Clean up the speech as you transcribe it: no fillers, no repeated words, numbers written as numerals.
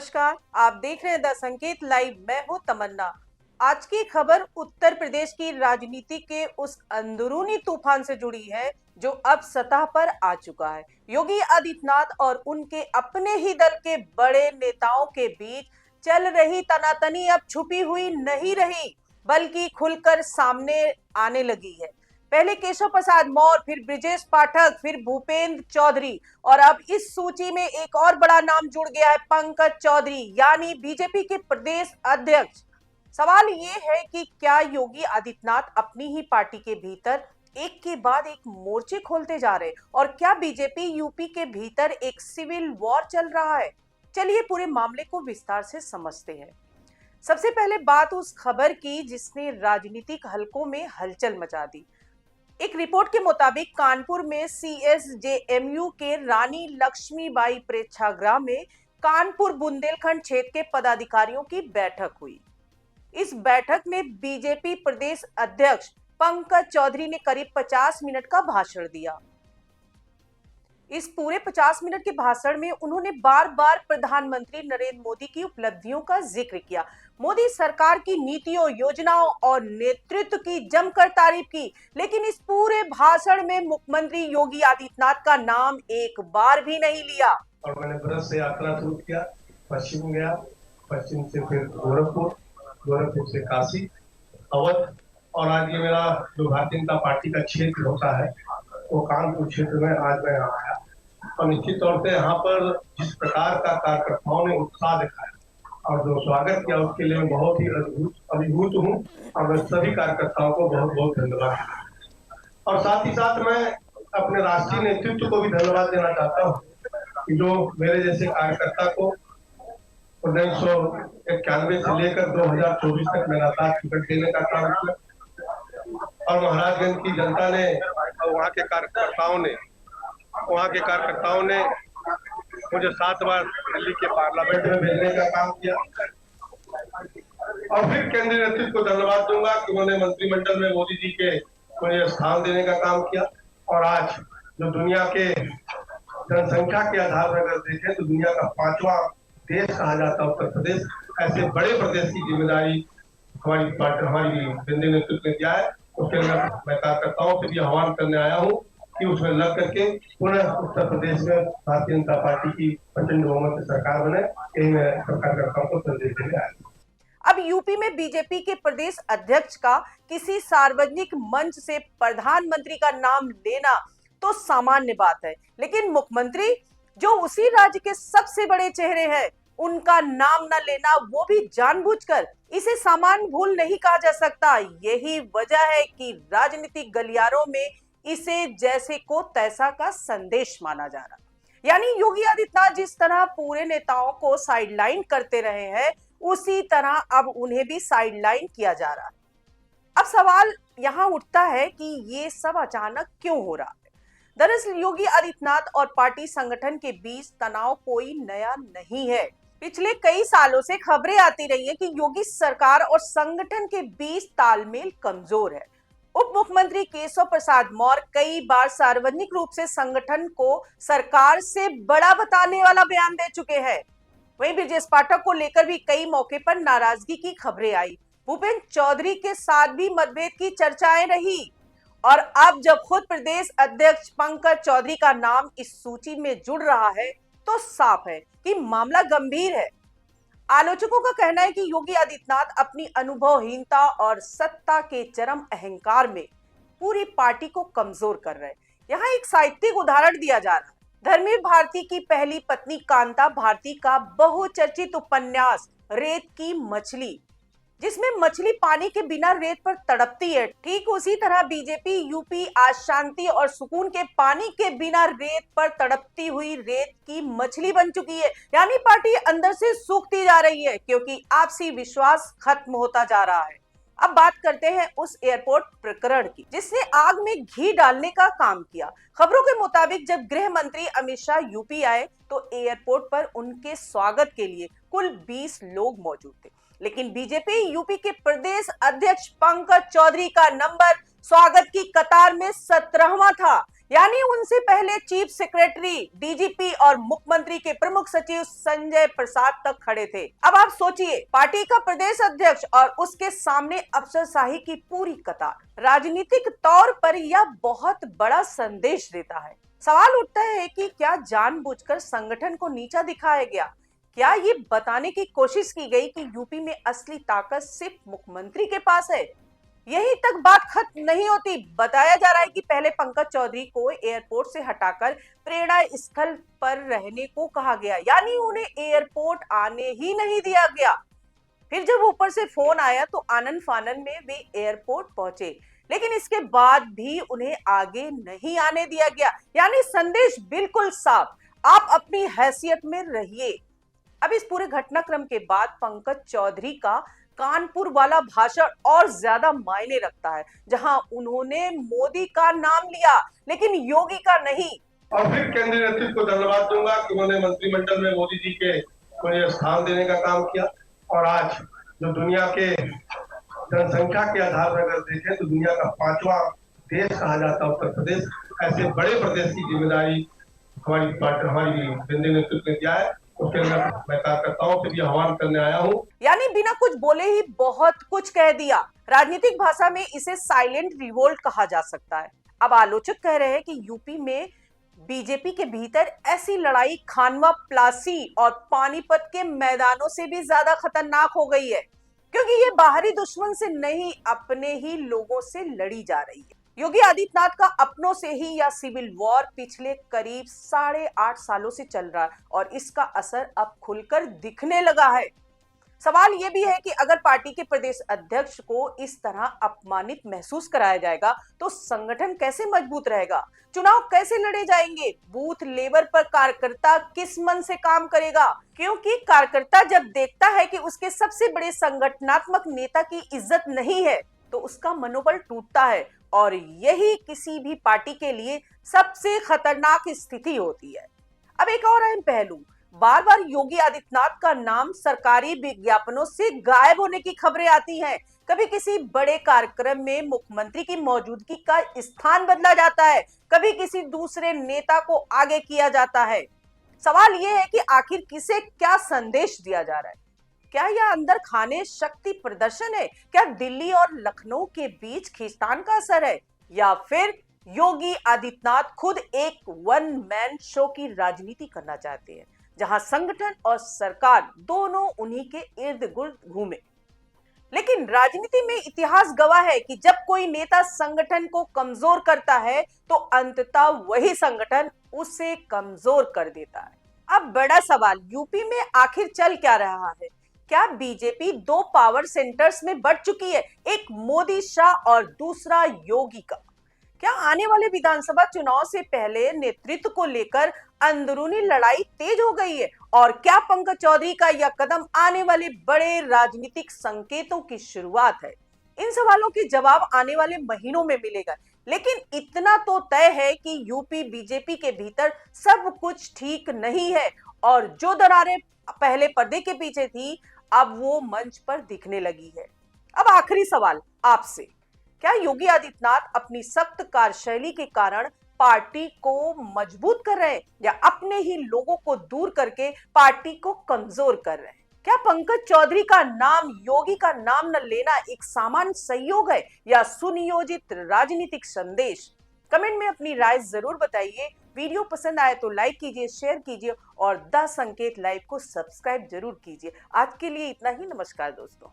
नमस्कार, आप देख रहे हैं द संकेत लाइव। मैं हूं तमन्ना। आज की खबर उत्तर प्रदेश की राजनीति के उस अंदरूनी तूफान से जुड़ी है जो अब सतह पर आ चुका है। योगी आदित्यनाथ और उनके अपने ही दल के बड़े नेताओं के बीच चल रही तनातनी अब छुपी हुई नहीं रही, बल्कि खुलकर सामने आने लगी है। पहले केशव प्रसाद मौर्य, फिर ब्रिजेश पाठक, फिर भूपेंद्र चौधरी और अब इस सूची में एक और बड़ा नाम जुड़ गया है, पंकज चौधरी, यानी बीजेपी के प्रदेश अध्यक्ष। सवाल ये है कि क्या योगी आदित्यनाथ अपनी ही पार्टी के भीतर एक के बाद एक मोर्चे खोलते जा रहे हैं और क्या बीजेपी यूपी के भीतर एक सिविल वॉर चल रहा है? चलिए पूरे मामले को विस्तार से समझते हैं। सबसे पहले बात उस खबर की जिसने राजनीतिक हलकों में हलचल मचा दी। एक रिपोर्ट के मुताबिक कानपुर में सीएसजेएमयू के रानी लक्ष्मीबाई प्रेक्षागृह में कानपुर बुंदेलखंड क्षेत्र के पदाधिकारियों की बैठक हुई। इस बैठक में बीजेपी प्रदेश अध्यक्ष पंकज चौधरी ने करीब 50 मिनट का भाषण दिया। इस पूरे 50 मिनट के भाषण में उन्होंने बार बार प्रधानमंत्री नरेंद्र मोदी की उपलब्धियों का जिक्र किया, मोदी सरकार की नीतियों, योजनाओं और नेतृत्व की जमकर तारीफ की। लेकिन इस पूरे भाषण में मुख्यमंत्री योगी आदित्यनाथ का नाम एक बार भी नहीं लिया। और मैंने ब्रज से यात्रा शुरू किया, पश्चिम गया, पश्चिम से फिर गोरखपुर, गोरखपुर से काशी, अवध और आज ये मेरा जो भारतीय जनता पार्टी का क्षेत्र होता है वो कानपुर क्षेत्र में आज मैं आया। और निश्चित तौर से यहाँ पर जिस प्रकार का कार्यकर्ताओं ने उत्साह दिखाया और जो स्वागत किया उसके लिए मैं बहुत ही अभिभूत हूँ और मैं सभी कार्यकर्ताओं को बहुत बहुत धन्यवाद। और साथ ही साथ मैं अपने राष्ट्रीय नेतृत्व को भी धन्यवाद देना चाहता हूँ जो मेरे जैसे कार्यकर्ता को 1991 से लेकर 2024 तक लगातार टिकट देने का काम किया और महाराजगंज की जनता ने वहाँ के कार्यकर्ताओं ने मुझे 7 बार दिल्ली के पार्लियामेंट में भेजने का काम किया। और फिर केंद्रीय नेतृत्व को धन्यवाद दूंगा कि उन्होंने मंत्रिमंडल में मोदी जी के मुझे स्थान देने का काम किया। और आज जो दुनिया के जनसंख्या के आधार पर अगर देखें तो दुनिया का 5वां देश कहा जाता है उत्तर प्रदेश। ऐसे बड़े प्रदेश की जिम्मेदारी हमारी केंद्रीय नेतृत्व ने दिया है। उसके लिए मैं कार्यकर्ताओं से भी आह्वान करने आया हूँ कि उसमें लग करके पुनः उत्तर प्रदेश में भारतीय जनता पार्टी की प्रचंड बहुमत से सरकार बने, यही मैं कार्यकर्ताओं को संदेश देने आया। अब यूपी में बीजेपी के प्रदेश अध्यक्ष का किसी सार्वजनिक मंच से प्रधानमंत्री का नाम लेना तो सामान्य बात है, लेकिन मुख्यमंत्री जो उसी राज्य के सबसे बड़े चेहरे हैं उनका नाम न लेना, वो भी जानबूझकर, इसे सामान्य भूल नहीं कहा जा सकता। यही वजह है कि राजनीतिक गलियारों में इसे जैसे को तैसा का संदेश माना जा रहा। यानी योगी आदित्यनाथ जिस तरह पूरे नेताओं को साइडलाइन करते रहे हैं उसी तरह अब उन्हें भी साइडलाइन किया जा रहा है। अब सवाल यहाँ उठता है कि ये सब अचानक क्यों हो रहा है। दरअसल योगी आदित्यनाथ और पार्टी संगठन के बीच तनाव कोई नया नहीं है। पिछले कई सालों से खबरें आती रही है कि योगी सरकार और संगठन के बीच तालमेल कमजोर है। उप मुख्यमंत्री केशव प्रसाद मौर्य कई बार सार्वजनिक रूप से संगठन को सरकार से बड़ा बताने वाला बयान दे चुके हैं। वहीं ब्रिजेश पाठक को लेकर भी कई मौके पर नाराजगी की खबरें आई। भूपेंद्र चौधरी के साथ भी मतभेद की चर्चाएं रही और अब जब खुद प्रदेश अध्यक्ष पंकज चौधरी का नाम इस सूची में जुड़ रहा है तो साफ है कि मामला गंभीर है। आलोचकों का कहना है कि योगी आदित्यनाथ अपनी अनुभवहीनता और सत्ता के चरम अहंकार में पूरी पार्टी को कमजोर कर रहे हैं। यहाँ एक साहित्यिक उदाहरण दिया जा रहा है। धर्मवीर भारती की पहली पत्नी कांता भारती का बहुचर्चित उपन्यास रेत की मछली, जिसमें मछली पानी के बिना रेत पर तड़पती है, ठीक उसी तरह बीजेपी यूपी आज शांति और सुकून के पानी के बिना रेत पर तड़पती हुई रेत की मछली बन चुकी है। यानी पार्टी अंदर से सूखती जा रही है क्योंकि आपसी विश्वास खत्म होता जा रहा है। अब बात करते हैं उस एयरपोर्ट प्रकरण की जिसने आग में घी डालने का काम किया। खबरों के मुताबिक जब गृह मंत्री अमित शाह यूपी आए तो एयरपोर्ट पर उनके स्वागत के लिए कुल 20 लोग मौजूद थे, लेकिन बीजेपी यूपी के प्रदेश अध्यक्ष पंकज चौधरी का नंबर स्वागत की कतार में 17वां था। यानी उनसे पहले चीफ सेक्रेटरी, डीजीपी और मुख्यमंत्री के प्रमुख सचिव संजय प्रसाद तक खड़े थे। अब आप सोचिए, पार्टी का प्रदेश अध्यक्ष और उसके सामने अफसरशाही की पूरी कतार। राजनीतिक तौर पर यह बहुत बड़ा संदेश देता है। सवाल उठता है कि क्या जानबूझकर संगठन को नीचा दिखाया गया? क्या ये बताने की कोशिश की गई कि यूपी में असली ताकत सिर्फ मुख्यमंत्री के पास है? यही तक बात खत्म नहीं होती। बताया जा रहा है कि पहले पंकज चौधरी को एयरपोर्ट से हटाकर प्रेरणा स्थल पर रहने को कहा गया, यानी उन्हें एयरपोर्ट आने ही नहीं दिया गया। फिर जब ऊपर से फोन आया तो आनन फानन में वे एयरपोर्ट पहुंचे, लेकिन इसके बाद भी उन्हें आगे नहीं आने दिया गया। यानी संदेश बिल्कुल साफ, आप अपनी हैसियत में रहिए। अब इस पूरे घटनाक्रम के बाद पंकज चौधरी का कानपुर वाला भाषण और ज्यादा मायने रखता है, जहां उन्होंने मोदी का नाम लिया लेकिन योगी का नहीं। और फिर केंद्रीय नेतृत्व को धन्यवाद दूंगा कि उन्होंने मंत्रिमंडल में मोदी जी के मुझे स्थान देने का काम किया। और आज जो दुनिया के जनसंख्या के आधार पर अगर देखें तो दुनिया का 5वां देश कहा जाता है उत्तर प्रदेश। ऐसे बड़े प्रदेश की जिम्मेदारी हमारी पार्टी, हमारी केंद्रीय नेतृत्व ने दिया है। उसके लिए मैं कार्यकर्ताओं से भी आह्वान करने आया हूँ। यानी बिना कुछ बोले ही बहुत कुछ कह दिया। राजनीतिक भाषा में इसे साइलेंट रिवोल्ट कहा जा सकता है। अब आलोचक कह रहे हैं कि यूपी में बीजेपी के भीतर ऐसी लड़ाई खानवा, प्लासी और पानीपत के मैदानों से भी ज्यादा खतरनाक हो गई है, क्योंकि ये बाहरी दुश्मन से नहीं, अपने ही लोगों से लड़ी जा रही है। योगी आदित्यनाथ का अपनों से ही यह सिविल वॉर पिछले करीब 8.5 सालों से चल रहा है और इसका असर अब खुलकर दिखने लगा है। सवाल यह भी है कि अगर पार्टी के प्रदेश अध्यक्ष को इस तरह अपमानित महसूस कराया जाएगा तो संगठन कैसे मजबूत रहेगा? चुनाव कैसे लड़े जाएंगे? बूथ लेवल पर कार्यकर्ता किस मन से काम करेगा? क्योंकि कार्यकर्ता जब देखता है कि उसके सबसे बड़े संगठनात्मक नेता की इज्जत नहीं है तो उसका मनोबल टूटता है, और यही किसी भी पार्टी के लिए सबसे खतरनाक स्थिति होती है। अब एक और अहम पहलू, बार बार योगी आदित्यनाथ का नाम सरकारी विज्ञापनों से गायब होने की खबरें आती हैं। कभी किसी बड़े कार्यक्रम में मुख्यमंत्री की मौजूदगी का स्थान बदला जाता है, कभी किसी दूसरे नेता को आगे किया जाता है। सवाल यह है कि आखिर किसे क्या संदेश दिया जा रहा है? क्या यह अंदर खाने शक्ति प्रदर्शन है? क्या दिल्ली और लखनऊ के बीच खींचतान का असर है? या फिर योगी आदित्यनाथ खुद एक वन मैन शो की राजनीति करना चाहते हैं, जहां संगठन और सरकार दोनों उन्हीं के इर्द गिर्द घूमे? लेकिन राजनीति में इतिहास गवाह है कि जब कोई नेता संगठन को कमजोर करता है तो अंततः वही संगठन उसे कमजोर कर देता है। अब बड़ा सवाल यूपी में आखिर चल क्या रहा है? क्या बीजेपी 2 पावर सेंटर्स में बढ़ चुकी है, एक मोदी शाह और दूसरा योगी का? क्या आने वाले विधानसभा चुनाव से पहले नेतृत्व को लेकर अंदरूनी लड़ाई तेज हो गई है? और क्या पंकज चौधरी का यह कदम आने वाले बड़े राजनीतिक संकेतों की शुरुआत है? इन सवालों के जवाब आने वाले महीनों में मिलेगा, लेकिन इतना तो तय है कि यूपी बीजेपी के भीतर सब कुछ ठीक नहीं है और जो दरारें पहले पर्दे के पीछे थी अब वो मंच पर दिखने लगी है। अब आखिरी सवाल आपसे, क्या योगी आदित्यनाथ अपनी सख्त कार्यशैली के कारण पार्टी को मजबूत कर रहे हैं या अपने ही लोगों को दूर करके पार्टी को कमजोर कर रहे हैं? क्या पंकज चौधरी का नाम, योगी का नाम न लेना एक सामान्य संयोग है या सुनियोजित राजनीतिक संदेश? कमेंट में अपनी राय जरूर बताइए। वीडियो पसंद आए तो लाइक कीजिए, शेयर कीजिए और द संकेत लाइव को सब्सक्राइब जरूर कीजिए। आज के लिए इतना ही। नमस्कार दोस्तों।